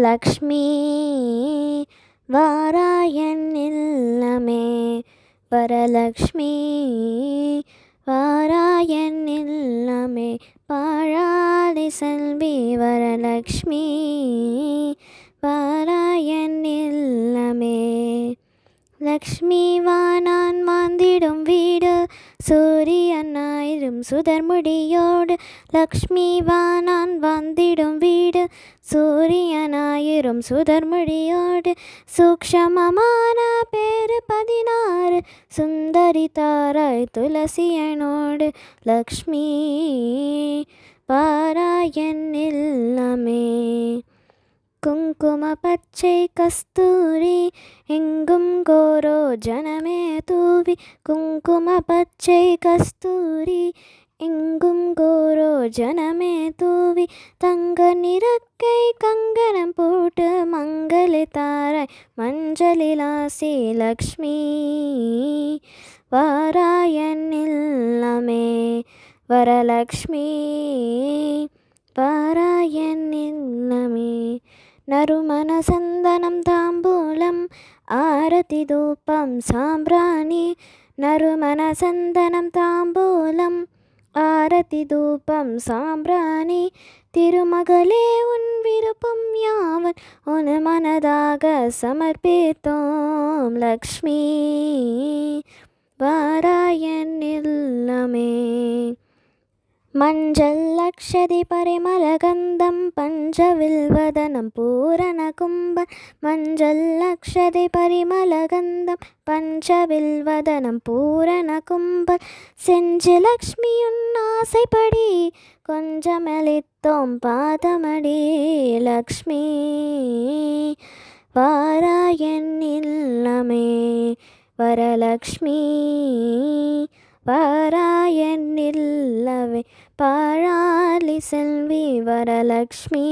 லக்ஷ்மி வாராயன் இல்லமே, வரலக்ஷ்மி வாராயன் இல்லமே, பாழாதி செல்வி வரலக்ஷ்மி வாராயன் இல்லமே. லக்ஷ்மி வானான் மாந்திடும் வீடு, சூரியன் ஆயிரும் சுடர்முடியோடு. லக்ஷ்மி வானான் வாழ்ந்திடும் வீடு, சூரியன் ஆயிரும் சுடர்முடியோடு. சூக்ஷமமான பேரு 16, சுந்தரி தாராய் துளசியனோடு. லக்ஷ்மி வாராயன் இல்லமே. குங்கும பச்சை கஸ்தூரி எங்கும் கோரோ ஜனமே தூவி. குங்கும பச்சை கஸ்தூரி எங்கும் கோரோ ஜனமே தூவி. தங்க நிறக்கை கங்கணம் போட்டு மங்கள தாராய் மஞ்சளிலாசி. லக்ஷ்மி வாராயன் இல்லமே, வரலக்ஷ்மி வாராயன் இல்லமே. நறுமண சந்தனம் தாம்பூலம் ஆரதி தூபம் சாம்பிராணி. நறுமண சந்தனம் தாம்பூலம் ஆரதி தூபம் சாம்பிராணி. திருமகளே உன் விருப்பம் யாவன் உன் மனதாக சமர்ப்பித்தோம். லக்ஷ்மி வாராயன் இல்லமே. மஞ்சள் லக்ஷதி பரிமளகந்தம் பஞ்சவில்வதனம் பூரண கும்பன். மஞ்சள் லக்ஷதி பரிமளகந்தம் பஞ்சவில்வதனம் பூரண கும்பன். செஞ்சு லக்ஷ்மியுன் ஆசைப்படி கொஞ்சமளித்தோம் பாதமடி. லக்ஷ்மி வாராயன் இல்லமே, வரலக்ஷ்மி வாராயன் இல்லவே, பாழாலி செல்வி வரலக்ஷ்மி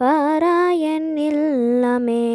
வாராயன் இல்லமே.